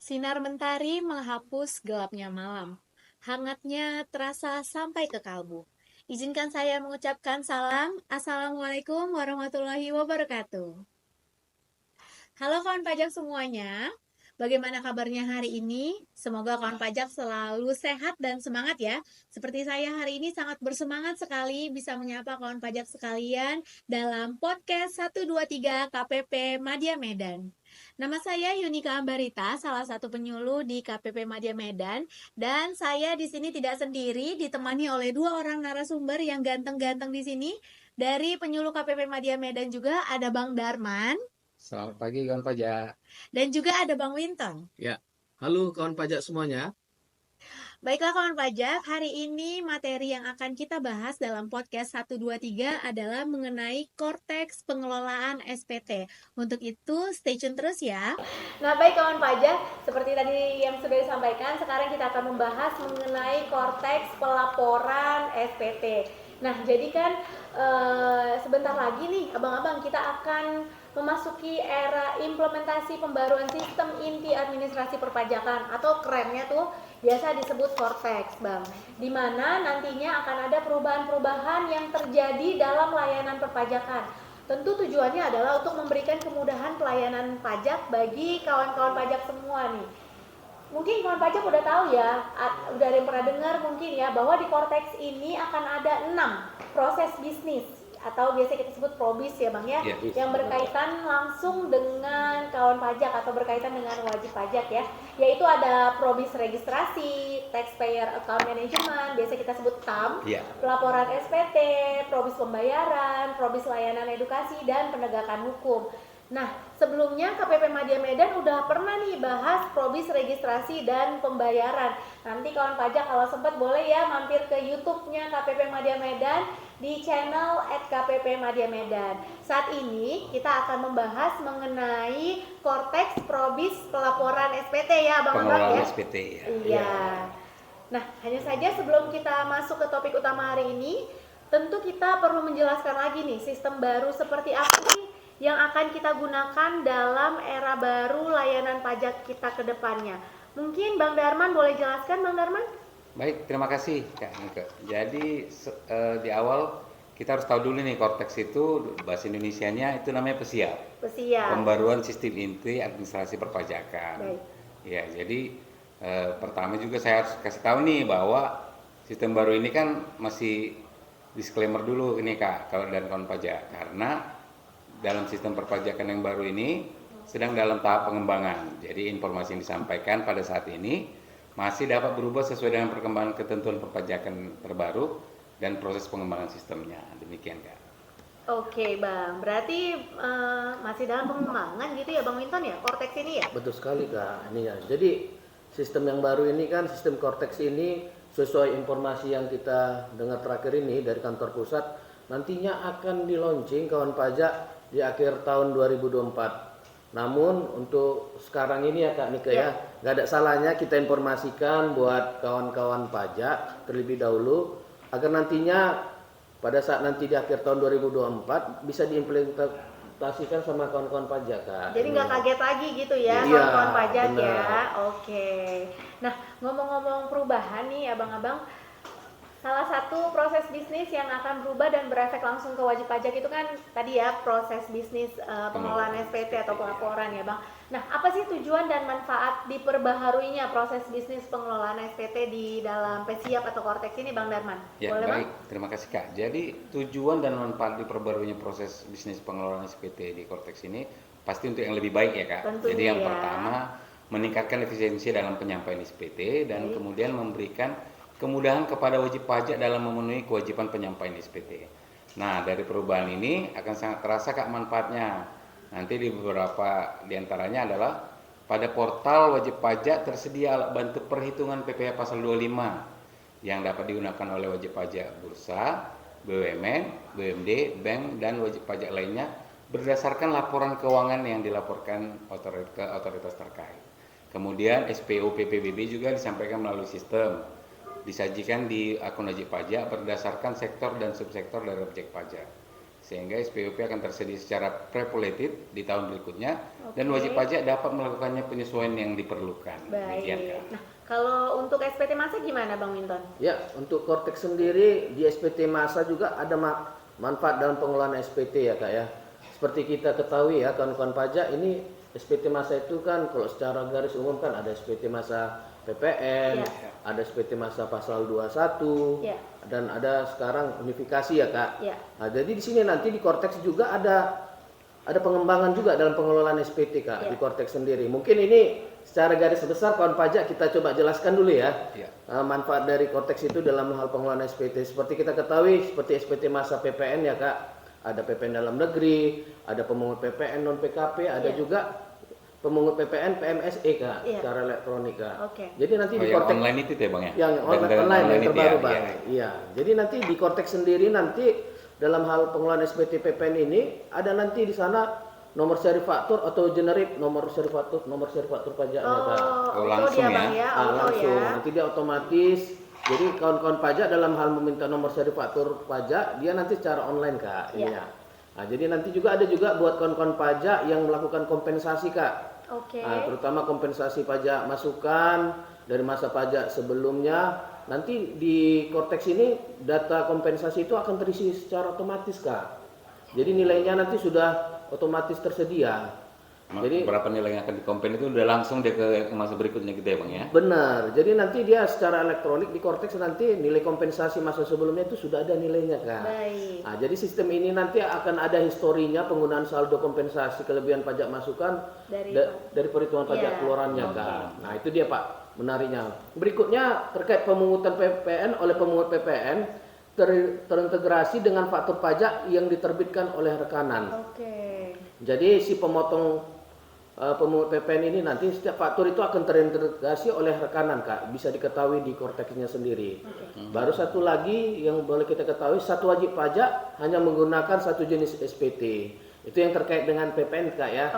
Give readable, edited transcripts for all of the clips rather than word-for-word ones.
Sinar mentari menghapus gelapnya malam. Hangatnya terasa sampai ke kalbu. Izinkan saya mengucapkan salam. Assalamualaikum warahmatullahi wabarakatuh. Halo kawan pajak semuanya. Bagaimana kabarnya hari ini? Semoga kawan pajak selalu sehat dan semangat ya. Seperti saya hari ini sangat bersemangat sekali bisa menyapa kawan pajak sekalian dalam podcast 123 KPP Madya Medan. Nama saya Yunika Ambarita, salah satu penyuluh di KPP Madya Medan, dan saya di sini tidak sendiri, ditemani oleh dua orang narasumber yang ganteng-ganteng di sini. Dari penyuluh KPP Madya Medan juga ada Bang Darman Selamat pagi kawan pajak. dan juga ada Bang Winton. Ya, halo kawan pajak semuanya. Baiklah kawan pajak, hari ini materi yang akan kita bahas dalam podcast 123 adalah mengenai korteks pengelolaan SPT. Untuk itu, stay tune terus ya. Nah baik kawan pajak, seperti tadi yang sudah disampaikan, sekarang kita akan membahas mengenai korteks pelaporan SPT. Nah jadi kan sebentar lagi nih abang-abang kita akan memasuki era implementasi pembaruan sistem inti administrasi perpajakan atau kerennya tuh biasa disebut Cortex, Bang. Di mana nantinya akan ada perubahan-perubahan yang terjadi dalam layanan perpajakan. Tentu tujuannya adalah untuk memberikan kemudahan pelayanan pajak bagi kawan-kawan pajak semua nih. Mungkin kawan pajak udah tahu ya, udah ada yang pernah dengar mungkin ya, bahwa di Cortex ini akan ada 6 proses bisnis atau biasa kita sebut probis ya Bang ya, yang berkaitan langsung dengan kawan pajak atau berkaitan dengan wajib pajak ya, yaitu ada probis registrasi, taxpayer account management, biasa kita sebut TAM, pelaporan SPT, probis pembayaran, probis layanan edukasi, dan penegakan hukum. Nah, sebelumnya KPP Madya Medan udah pernah nih bahas probis registrasi dan pembayaran. Nanti kawan pajak kalau sempat boleh ya mampir ke YouTube-nya KPP Madya Medan di channel @KPP Madya Medan. Saat ini kita akan membahas mengenai korteks probis pelaporan SPT ya, Bang Abang ya. SPT ya. Iya. Nah, hanya saja sebelum kita masuk ke topik utama hari ini, tentu kita perlu menjelaskan lagi nih sistem baru seperti apa sih yang akan kita gunakan dalam era baru layanan pajak kita ke depannya. Mungkin Bang Darman boleh jelaskan, Bang Darman? Baik, terima kasih Kak Nike. Jadi di awal kita harus tahu dulu nih Cortex itu bahasa Indonesianya itu namanya PESIAP. Pembaruan Sistem Inti Administrasi Perpajakan. Baik. Ya, jadi pertama juga saya harus kasih tahu nih bahwa sistem baru ini kan masih disclaimer dulu ini Kak, kalau dan kawan pajak, karena dalam sistem perpajakan yang baru ini sedang dalam tahap pengembangan. Jadi informasi yang disampaikan pada saat ini masih dapat berubah sesuai dengan perkembangan ketentuan perpajakan terbaru dan proses pengembangan sistemnya. Demikian Kak. Oke Bang, berarti masih dalam pengembangan gitu ya Bang Winton ya, Cortex ini ya? Betul sekali Kak. Ini ya. Jadi sistem yang baru ini kan sistem Cortex ini sesuai informasi yang kita dengar terakhir ini dari kantor pusat, nantinya akan di launching kawan pajak di akhir tahun 2024. Namun untuk sekarang ini ya Kak Nika ya, nggak ada salahnya kita informasikan buat kawan-kawan pajak terlebih dahulu agar nantinya pada saat nanti di akhir tahun 2024 bisa diimplementasikan sama kawan-kawan pajak Kak. Jadi nggak kaget lagi gitu ya kawan-kawan pajak benar. Ya. Oke. Nah ngomong-ngomong perubahan nih abang-abang, salah satu proses bisnis yang akan berubah dan berefek langsung ke wajib pajak itu kan tadi ya proses bisnis pengelolaan SPT atau pelaporan ya Bang. Nah apa sih tujuan dan manfaat diperbaharuinya proses bisnis pengelolaan SPT di dalam PESIAP atau Cortex ini Bang Darman? Ya, boleh baik, Bang? Terima kasih Kak. Jadi tujuan dan manfaat diperbaharunya proses bisnis pengelolaan SPT di Cortex ini pasti untuk yang lebih baik ya Kak. Tentunya. Jadi yang pertama meningkatkan efisiensi dalam penyampaian SPT dan kemudian memberikan kemudahan kepada wajib pajak dalam memenuhi kewajiban penyampaian SPT. Nah, dari perubahan ini akan sangat terasa Kak manfaatnya. Nanti di beberapa diantaranya adalah pada portal wajib pajak tersedia alat bantu perhitungan PPh pasal 25 yang dapat digunakan oleh wajib pajak bursa, BUMN, BUMD, bank, dan wajib pajak lainnya berdasarkan laporan keuangan yang dilaporkan ke otoritas terkait. Kemudian SPO PPBB juga disampaikan melalui sistem disajikan di akun wajib pajak berdasarkan sektor dan subsektor dari objek pajak. sehingga SPOP akan tersedia secara prepopulated di tahun berikutnya dan wajib pajak dapat melakukannya penyesuaian yang diperlukan. Demikian, Baik. Kak. Nah, kalau untuk SPT masa gimana Bang Winton? Ya, untuk Cortex sendiri di SPT masa juga ada manfaat dalam pengelolaan SPT ya Kak ya. Seperti kita ketahui ya kawan-kawan pajak, ini SPT masa itu kan kalau secara garis umum kan ada SPT masa PPN, ada SPT masa pasal 21, dan ada sekarang unifikasi ya Kak. Nah, jadi di sini nanti di Cortex juga ada pengembangan juga dalam pengelolaan SPT Kak di Cortex sendiri. Mungkin ini secara garis besar kawan pajak kita coba jelaskan dulu ya. Manfaat dari Cortex itu dalam hal pengelolaan SPT. Seperti kita ketahui seperti SPT masa PPN ya Kak. Ada PPN dalam negeri, ada pemungut PPN non PKP, ada juga pemungut PPN PMSE Kak, secara elektronik Kak. Jadi nanti di Cortex online itu ya Bang ya. Yang online yang terbaru Bang. Iya. Jadi nanti di Cortex sendiri nanti dalam hal pengelolaan SPT PPN ini ada nanti di sana nomor seri faktur atau generate nomor seri faktur pajaknya Kak. Langsung ya. Langsung. Nanti dia otomatis. Jadi kawan-kawan pajak dalam hal meminta nomor seri faktur pajak dia nanti secara online Kak. Nah, jadi nanti juga ada juga buat kawan-kawan pajak yang melakukan kompensasi Kak. Nah, terutama kompensasi pajak masukan dari masa pajak sebelumnya. Nanti di Cortex ini data kompensasi itu akan terisi secara otomatis Kak. Jadi nilainya nanti sudah otomatis tersedia. Jadi berapa nilai yang akan dikompen itu udah langsung dia ke masa berikutnya gitu ya Bang ya. Benar. Jadi nanti dia secara elektronik di Cortex nanti nilai kompensasi masa sebelumnya itu sudah ada nilainya Kak. Nah, jadi sistem ini nanti akan ada historinya penggunaan saldo kompensasi kelebihan pajak masukan dari perhitungan pajak keluarannya Kak. Nah, itu dia Pak menariknya. Berikutnya terkait pemungutan PPN oleh pemungut PPN terintegrasi dengan faktur pajak yang diterbitkan oleh rekanan. Jadi si pemotong pemungut PPN ini nanti setiap faktur itu akan terintegrasi oleh rekanan Kak, bisa diketahui di Cortex-nya sendiri. Baru satu lagi yang boleh kita ketahui, satu wajib pajak hanya menggunakan satu jenis SPT. Itu yang terkait dengan PPN Kak ya.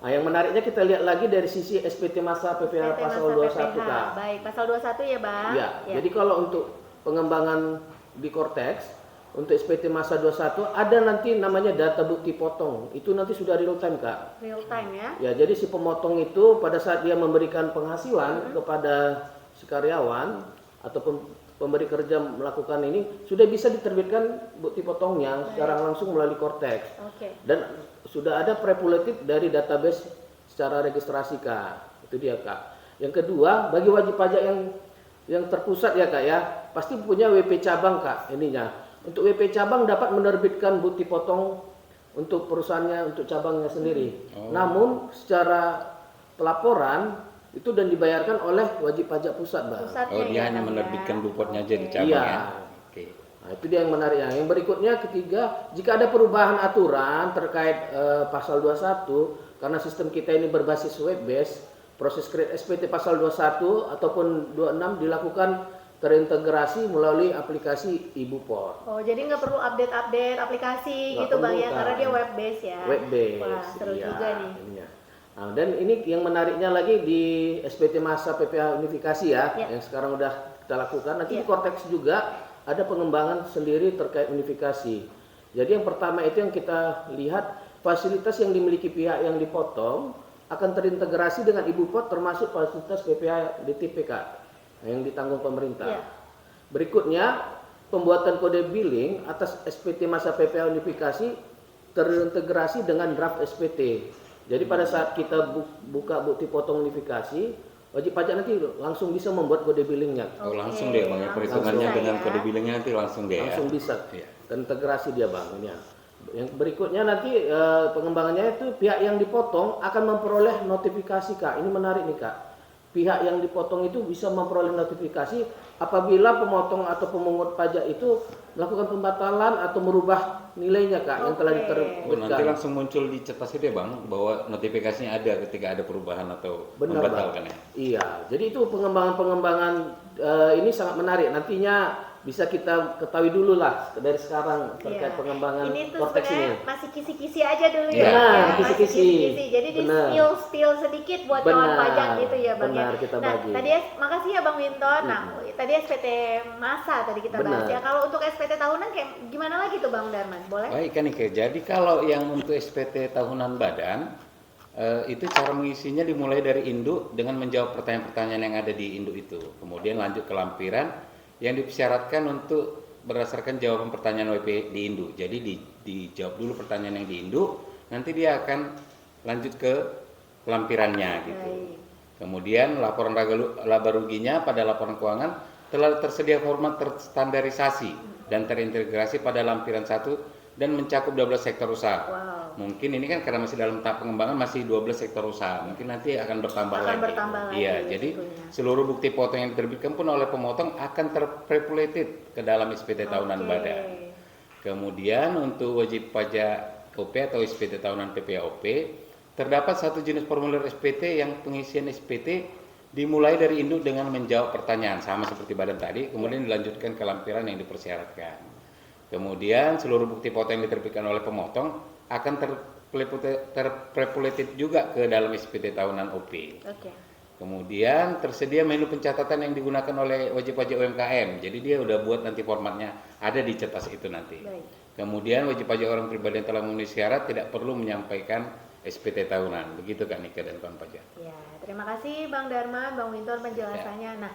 Nah, yang menariknya kita lihat lagi dari sisi SPT masa PPH pasal 21 Kak. Baik, pasal 21 ya Bang. Ya. Jadi kalau untuk pengembangan di Cortex untuk SPT masa 21 ada nanti namanya data bukti potong. Itu nanti sudah real time Kak. Real time ya. Ya, jadi si pemotong itu pada saat dia memberikan penghasilan kepada si karyawan ataupun pemberi kerja melakukan ini sudah bisa diterbitkan bukti potongnya secara langsung melalui Cortex. Dan sudah ada prepopulated dari database secara registrasi Kak. Itu dia Kak. Yang kedua, bagi wajib pajak yang terpusat ya Kak ya, pasti punya WP cabang Kak ininya. Untuk WP cabang dapat menerbitkan bukti potong untuk perusahaannya, untuk cabangnya sendiri. Namun secara pelaporan itu dan dibayarkan oleh wajib pajak pusat Bang. Dia hanya menerbitkan bupotnya aja di cabang ya. Nah, itu dia yang menariknya. Yang berikutnya ketiga, jika ada perubahan aturan terkait pasal 21 karena sistem kita ini berbasis web based, proses create SPT pasal 21 ataupun 26 dilakukan terintegrasi melalui aplikasi Ibupot. Jadi nggak perlu update aplikasi gitu Bang ya, karena dia web base ya. Web base. Wah, seru juga nih. Nah, dan ini yang menariknya lagi di SPT masa PPH unifikasi ya, yang sekarang udah kita lakukan. Nanti di Cortex juga ada pengembangan sendiri terkait unifikasi. Jadi yang pertama itu yang kita lihat fasilitas yang dimiliki pihak yang dipotong akan terintegrasi dengan Ibupot termasuk fasilitas PPH DTP Kak. Yang ditanggung pemerintah. Berikutnya, pembuatan kode billing atas SPT masa PPH unifikasi terintegrasi dengan draft SPT. Jadi pada saat kita buka bukti potong unifikasi, wajib pajak nanti langsung bisa membuat kode billingnya. Langsung deh Bang ya, perhitungannya dengan kode billingnya nanti langsung deh langsung bisa. Terintegrasi dia Bang ini ya. Yang berikutnya nanti pengembangannya itu pihak yang dipotong akan memperoleh notifikasi Kak. Ini menarik nih Kak. Pihak yang dipotong itu bisa memperoleh notifikasi apabila pemotong atau pemungut pajak itu melakukan pembatalan atau merubah nilainya Kak yang telah diterbitkan. Nanti langsung muncul di cetas itu ya Bang bahwa notifikasinya ada ketika ada perubahan atau membatalkan ya. Iya, jadi itu pengembangan ini sangat menarik. Nantinya bisa kita ketahui dulu lah dari sekarang terkait pengembangan ini tuh Cortex ini. masih kisi-kisi aja dulu Benar, kisi-kisi. Jadi di spill sedikit buat kawan pajak gitu ya Bang. Benar, kita bagi. Tadi makasih ya Bang Winton. Nah, tadi SPT masa tadi kita bahas ya. Kalau untuk SPT tahunan kayak gimana lagi tuh Bang Darman? Boleh? Baik kan Ike. Jadi kalau yang untuk SPT tahunan badan itu cara mengisinya dimulai dari induk dengan menjawab pertanyaan-pertanyaan yang ada di induk itu. Kemudian lanjut ke lampiran yang disyaratkan untuk berdasarkan jawaban pertanyaan WP di induk. Jadi dijawab dulu pertanyaan yang di induk, nanti dia akan lanjut ke lampirannya gitu. Kemudian laporan laba ruginya pada laporan keuangan telah tersedia format terstandarisasi dan terintegrasi pada lampiran 1 dan mencakup 12 sektor usaha. Mungkin ini kan karena masih dalam tahap pengembangan masih 12 sektor usaha. Mungkin nanti akan bertambah lagi. Iya, jadi seluruh bukti potong yang diterbitkan pun oleh pemotong akan terpopulated ke dalam SPT tahunan badan. Kemudian untuk wajib pajak OP atau SPT tahunan PPAOP terdapat satu jenis formulir SPT yang pengisian SPT dimulai dari induk dengan menjawab pertanyaan sama seperti badan tadi, kemudian dilanjutkan ke lampiran yang dipersyaratkan. Kemudian seluruh bukti potong yang diterbitkan oleh pemotong akan terpopulated juga ke dalam SPT tahunan OP. Kemudian tersedia menu pencatatan yang digunakan oleh wajib pajak UMKM. Jadi dia udah buat nanti formatnya ada di cetas itu nanti. Kemudian wajib pajak orang pribadi yang telah memenuhi syarat tidak perlu menyampaikan SPT tahunan. Begitu kan Nika dan kawan pajak. Ya, terima kasih Bang Darman, Bang Winton penjelasannya. Nah,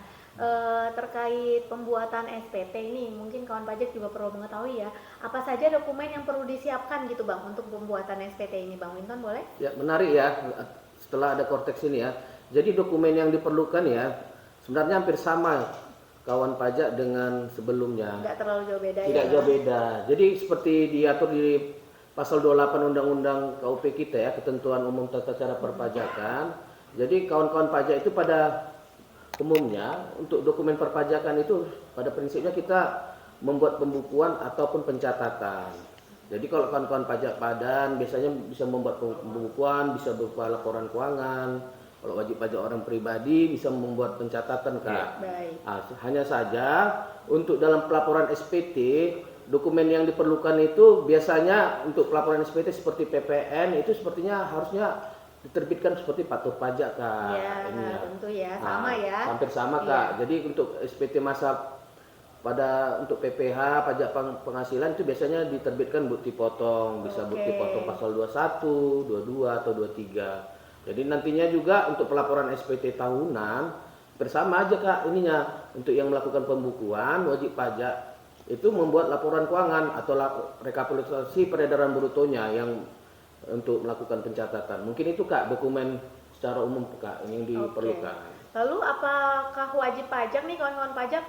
terkait pembuatan SPT ini mungkin kawan pajak juga perlu mengetahui ya apa saja dokumen yang perlu disiapkan gitu Bang untuk pembuatan SPT ini. Bang Winton boleh? Ya menarik ya setelah ada Cortex ini ya. Jadi dokumen yang diperlukan ya sebenarnya hampir sama kawan pajak dengan sebelumnya. Tidak terlalu jauh beda. Tidak jauh beda. Jadi seperti diatur di pasal 28 Undang-Undang KUP kita ya, ketentuan umum tata cara perpajakan. Jadi kawan-kawan pajak itu pada umumnya untuk dokumen perpajakan itu pada prinsipnya kita membuat pembukuan ataupun pencatatan. Jadi kalau kawan-kawan pajak badan biasanya bisa membuat pembukuan, bisa berupa laporan keuangan. Kalau wajib pajak orang pribadi bisa membuat pencatatan Kak. Hanya saja untuk dalam pelaporan SPT dokumen yang diperlukan itu biasanya untuk pelaporan SPT seperti PPN itu sepertinya harusnya diterbitkan seperti faktur pajak Kak. Tentu ya, sama ya. Hampir sama Kak. Jadi untuk SPT masa untuk PPH pajak penghasilan itu biasanya diterbitkan bukti potong, bisa bukti potong pasal 21, 22 atau 23. Jadi nantinya juga untuk pelaporan SPT tahunan bersama aja Kak ininya. Untuk yang melakukan pembukuan wajib pajak itu membuat laporan keuangan atau rekapitulasi peredaran brutonya yang untuk melakukan pencatatan. Mungkin itu Kak dokumen secara umum Kak yang diperlukan. Lalu apakah wajib pajak nih kawan-kawan pajak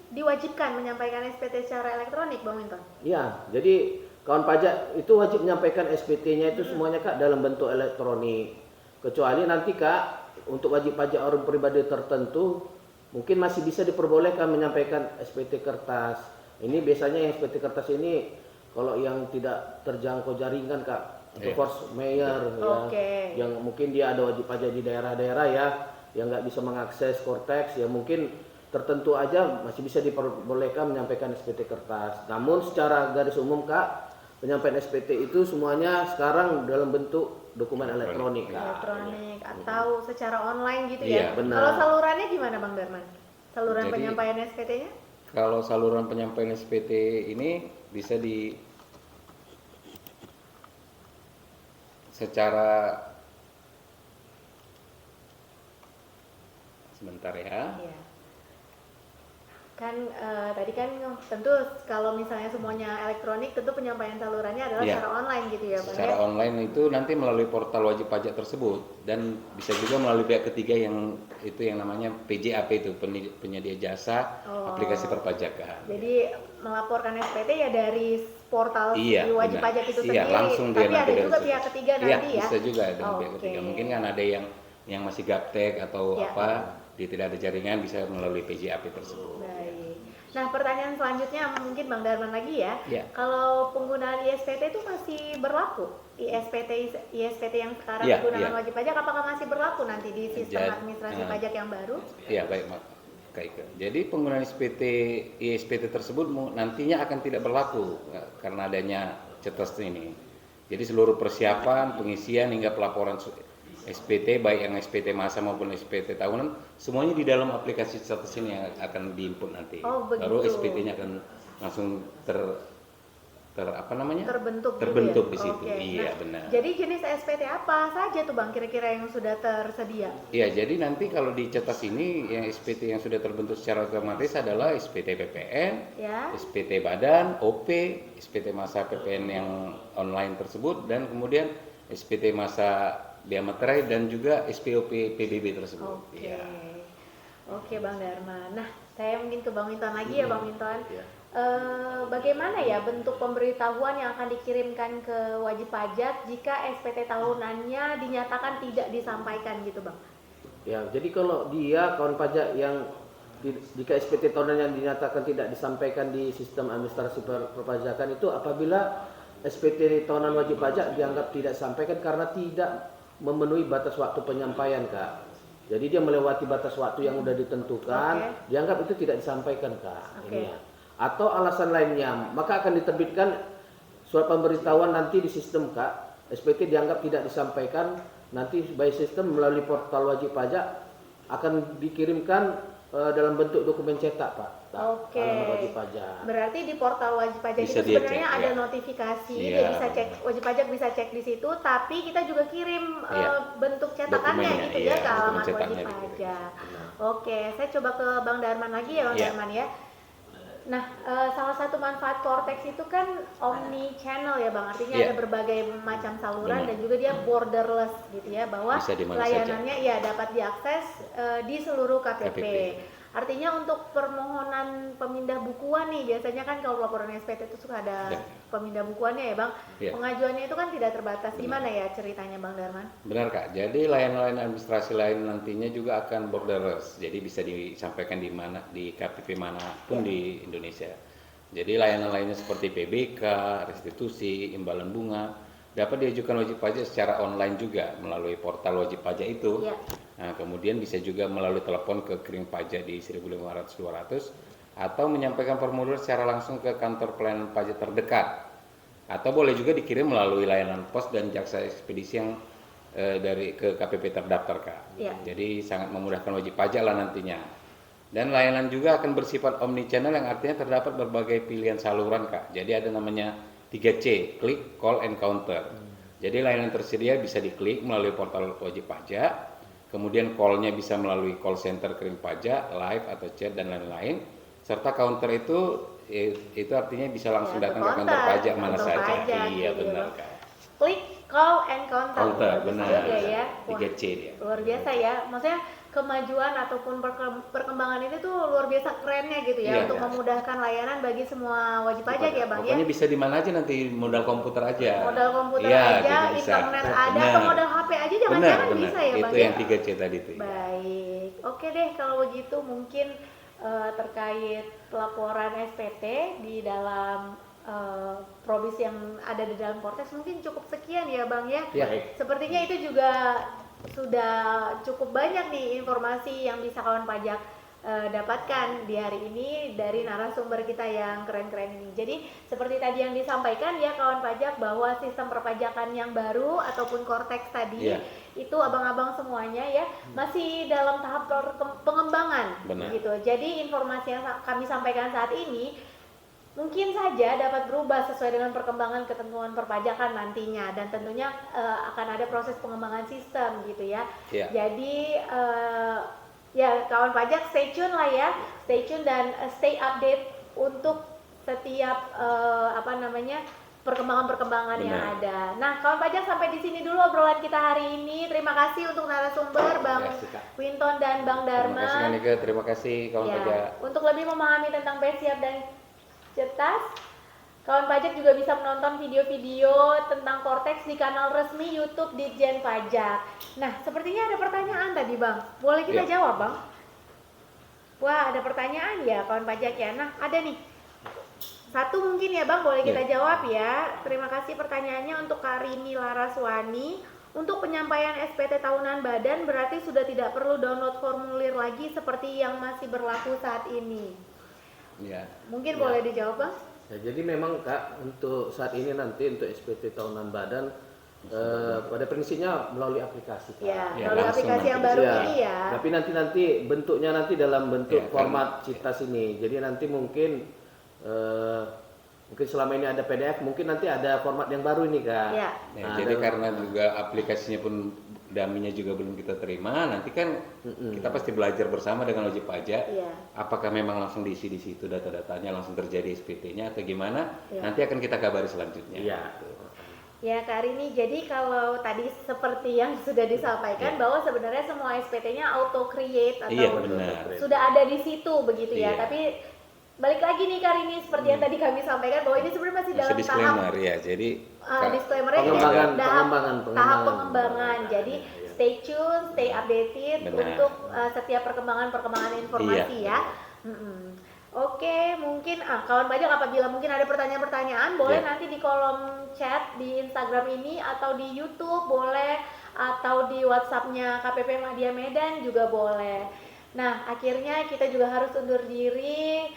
diwajibkan menyampaikan SPT secara elektronik Bang Winton? Iya, jadi kawan pajak itu wajib menyampaikan SPT-nya itu semuanya Kak dalam bentuk elektronik. Kecuali nanti Kak untuk wajib pajak orang pribadi tertentu mungkin masih bisa diperbolehkan menyampaikan SPT kertas. Ini biasanya yang SPT kertas ini kalau yang tidak terjangkau jaringan Kak, untuk force mayor ya, yang mungkin dia ada wajib pajak di daerah-daerah ya, yang nggak bisa mengakses Cortex, ya mungkin tertentu aja masih bisa diperbolehkan menyampaikan SPT kertas. Namun secara garis umum Kak, penyampaian SPT itu semuanya sekarang dalam bentuk dokumen elektronik Kak. Elektronik atau secara online gitu ya? Benar. Kalau salurannya gimana Bang Darman? Saluran penyampaian SPT-nya? Kalau saluran penyampaian SPT ini bisa secara sebentar ya. Kan tadi kan tentu kalau misalnya semuanya elektronik tentu penyampaian salurannya adalah secara online gitu ya Bang. Secara online itu nanti melalui portal wajib pajak tersebut dan bisa juga melalui pihak ketiga yang namanya PJAP itu penyedia jasa aplikasi perpajakan. Jadi melaporkan SPT ya dari portal di wajib pajak itu sendiri. Langsung tapi ada juga pihak ketiga nanti ya. Bisa juga ada pihak ketiga. Mungkin kan ada yang masih gaptek atau dia tidak ada jaringan bisa melalui PJAP tersebut. Nah pertanyaan selanjutnya mungkin Bang Darman lagi ya. Kalau penggunaan ISPT itu masih berlaku? ISPT yang sekarang digunakan wajib pajak apakah masih berlaku nanti di sistem administrasi pajak yang baru? Iya baik Mak. Kak Ika. Jadi penggunaan ISPT tersebut nantinya akan tidak berlaku karena adanya cetas ini. Jadi seluruh persiapan, pengisian hingga pelaporan SPT baik yang SPT masa maupun SPT tahunan semuanya di dalam aplikasi cetas ini yang akan diinput nanti. Oh, begitu. Baru SPT-nya akan langsung terbentuk terbentuk gitu ya? di situ. Okay. Iya, nah, benar. Jadi jenis SPT apa saja tuh Bang kira-kira yang sudah tersedia? Iya, jadi nanti kalau di cetas ini yang SPT yang sudah terbentuk secara otomatis adalah SPT PPN, Ya. SPT badan, OP, SPT masa PPN yang online tersebut, dan kemudian SPT masa biaya materai dan juga SPOP PBB tersebut. Oke. Iya. Oke Bang Dharma. Nah, saya mungkin ke Bang Winton lagi ya Bang Winton. Iya. Bagaimana ya bentuk pemberitahuan yang akan dikirimkan ke wajib pajak jika SPT tahunannya dinyatakan tidak disampaikan gitu Bang? Ya, jadi kalau dia kawan pajak yang jika SPT tahunan yang dinyatakan tidak disampaikan di sistem administrasi perpajakan itu apabila SPT tahunan wajib pajak dianggap tidak disampaikan karena tidak memenuhi batas waktu penyampaian, Kak. Jadi dia melewati batas waktu yang sudah ditentukan, dianggap itu tidak disampaikan, Kak. Ini ya. Atau alasan lainnya, maka akan diterbitkan surat pemberitahuan nanti di sistem, Kak. SPT dianggap tidak disampaikan, nanti by sistem melalui portal wajib pajak akan dikirimkan dalam bentuk dokumen cetak, Pak. Oke. Alamat wajib pajak. Berarti di portal wajib pajak Bisa itu sebenarnya cek, ada ya. notifikasi, Iya, dia bisa cek, benar. wajib pajak bisa cek di situ, tapi kita juga kirim bentuk cetakannya Dokumennya, gitu iya, ya ke dokumen alamat wajib cetaknya dikirim. pajak. Oke, saya coba ke Bang Darman lagi ya Bang Iya. Darman ya. Nah, salah satu manfaat Cortex itu kan omni channel ya Bang, artinya Iya. ada berbagai macam saluran Benar. dan juga dia borderless gitu ya, bahwa Bisa di mana layanannya ya dapat diakses di seluruh KPP. KPP. Artinya untuk permohonan pemindah bukuan nih, biasanya kan kalau laporan SPT itu suka ada Ya. pemindah bukuannya ya Bang. Ya. Pengajuannya itu kan tidak terbatas. Gimana ya ceritanya Bang Darman? Benar, Kak. Jadi layanan-layanan administrasi lain nantinya juga akan borderless. Jadi bisa disampaikan di mana, di KPP manapun di Indonesia. Jadi layanan lainnya seperti PBK, restitusi, imbalan bunga dapat diajukan wajib pajak secara online juga melalui portal wajib pajak itu. Ya. Nah, kemudian bisa juga melalui telepon ke kering pajak di 1500-200 atau menyampaikan formulir secara langsung ke kantor pelayanan pajak terdekat. Atau boleh juga dikirim melalui layanan pos dan jaksa ekspedisi yang dari ke KPP terdaftar, Kak. Ya. Jadi sangat memudahkan wajib pajak lah nantinya. Dan layanan juga akan bersifat omni-channel yang artinya terdapat berbagai pilihan saluran, Kak. Jadi ada namanya 3C, klik, call, and counter. Jadi layanan tersedia bisa diklik melalui portal wajib pajak, kemudian call-nya bisa melalui call center kering pajak, live atau chat dan lain-lain. Serta counter itu artinya bisa langsung Ya, datang ke ke kantor counter, pajak mana kantor saja. pajak, Iya, gitu. benar, Kak. Klik, call, and counter. Counter, Bagus benar. juga ya. Wah, 3C dia. luar biasa ya. Maksudnya kemajuan ataupun perkembangan ini tuh luar biasa kerennya gitu ya, Iya, untuk iya. memudahkan layanan bagi semua wajib pajak ya Bang ya. Pokoknya bisa di mana aja nanti, modal komputer aja. Modal komputer Iya, aja, jadi bisa. internet ada, Benar. atau modal HP aja jangan-jangan Benar, bisa ya Bang itu ya. yang 3C tadi itu. Baik, oke deh kalau begitu mungkin terkait pelaporan SPT di dalam provinsi yang ada di dalam Cortex mungkin cukup sekian ya Bang ya. Ya. Sepertinya itu juga sudah cukup banyak nih informasi yang bisa kawan pajak dapatkan di hari ini dari narasumber kita yang keren-keren ini. Jadi seperti tadi yang disampaikan ya kawan pajak, bahwa sistem perpajakan yang baru ataupun Cortex tadi itu abang-abang semuanya ya masih dalam tahap pengembangan. Benar. Gitu. Jadi informasi yang kami sampaikan saat ini mungkin saja dapat berubah sesuai dengan perkembangan ketentuan perpajakan nantinya, dan tentunya akan ada proses pengembangan sistem gitu ya. Iya. Jadi ya kawan pajak stay tune lah ya, stay tune dan stay update untuk setiap perkembangan-perkembangan yang Benar. ada. Nah kawan pajak, sampai di sini dulu obrolan kita hari ini. Terima kasih untuk narasumber Bang Terima kasih, Kak. Winton dan Bang Terima kasih, Darman. Kanika. Terima kasih kawan pajak. Ya, untuk lebih memahami tentang Besiap dan Cetas, kawan pajak juga bisa menonton video-video tentang Cortex di kanal resmi YouTube Ditjen Pajak. Nah, sepertinya ada pertanyaan tadi Bang, boleh kita Ya. jawab Bang? Wah, ada pertanyaan ya kawan pajak ya. Nah, ada nih. Satu mungkin ya Bang, boleh kita Ya. jawab ya. Terima kasih pertanyaannya untuk Karini Laraswani. Untuk penyampaian SPT tahunan badan berarti sudah tidak perlu download formulir lagi seperti yang masih berlaku saat ini. Ya. Mungkin Ya. boleh dijawab Bang? Ya, jadi memang Kak, untuk saat ini nanti untuk SPT tahunan badan pada prinsipnya melalui aplikasi Kak. Ya, Ya, melalui langsung aplikasi yang nanti. baru Ya, ini ya. tapi nanti bentuknya nanti dalam bentuk Ya, format CITAS ini. Jadi nanti mungkin selama ini ada PDF, mungkin nanti ada format yang baru ini Kak. Ya. Ya, Nah, jadi dalam- karena juga aplikasinya pun daminya juga belum kita terima, nanti kan kita pasti belajar bersama dengan wajib pajak. Iya. Apakah memang langsung diisi di situ data-datanya langsung terjadi SPT-nya atau gimana? Iya. Nanti akan kita kabari selanjutnya. Iya. Ya Kak Rini, jadi kalau tadi seperti yang sudah disampaikan Ya. bahwa sebenarnya semua SPT-nya auto create atau Iya, benar. sudah ada di situ begitu ya. Iya. Tapi balik lagi nih Kak Rini, seperti yang tadi kami sampaikan bahwa ini sebenarnya masih Masih dalam disclaimer tahap ya. Jadi disclaimer-nya ini Pengembangan, tahap pengembangan. pengembangan. Jadi Iya. stay tune, stay updated Benar. untuk setiap perkembangan informasi Iya. ya. Oke, mungkin kawan pajak apabila mungkin ada pertanyaan-pertanyaan boleh Ya. nanti di kolom chat di Instagram ini atau di YouTube boleh atau di WhatsApp-nya KPP Madya Medan juga boleh. Nah, akhirnya kita juga harus undur diri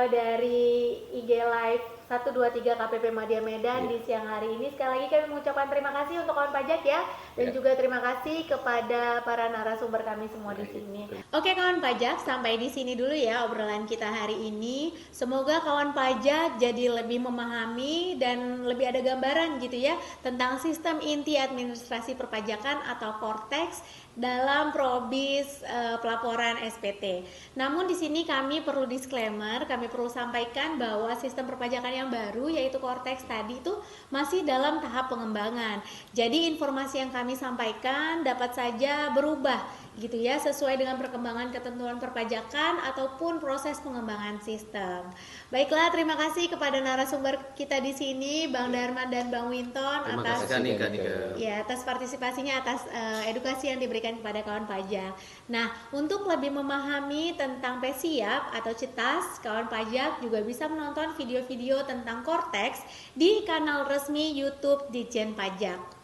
dari IG Live 123 KPP Madya Medan Ya. di siang hari ini. Sekali lagi kami mengucapkan terima kasih untuk kawan pajak ya, dan Ya. juga terima kasih kepada para narasumber kami semua di sini. Oke kawan pajak, sampai di sini dulu ya obrolan kita hari ini. Semoga kawan pajak jadi lebih memahami dan lebih ada gambaran gitu ya tentang sistem inti administrasi perpajakan atau Kortex dalam probis pelaporan SPT. Namun di sini kami perlu disclaimer, kami perlu sampaikan bahwa sistem perpajakan yang baru yaitu Kortex tadi itu masih dalam tahap pengembangan. Jadi informasi yang kami sampaikan dapat saja berubah gitu ya sesuai dengan perkembangan ketentuan perpajakan ataupun proses pengembangan sistem. Baiklah, terima kasih kepada narasumber kita di sini Bang Darman dan Bang Winton Terima atas kasih Kak Nika. ya atas partisipasinya, atas edukasi yang diberikan kepada kawan pajak. Nah, untuk lebih memahami tentang PSIAP atau CITAS, kawan pajak juga bisa menonton video-video tentang Kortex di kanal resmi YouTube Ditjen Pajak.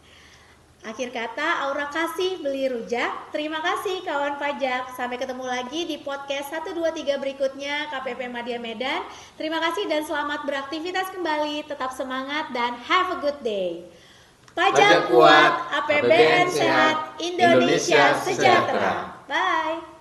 Akhir kata, Aura kasih beli rujak. Terima kasih kawan pajak. Sampai ketemu lagi di podcast 123 berikutnya KPP Madya Medan. Terima kasih dan selamat beraktivitas kembali. Tetap semangat dan have a good day. Pajak kuat, APBN sehat, Indonesia sejahtera. Bye.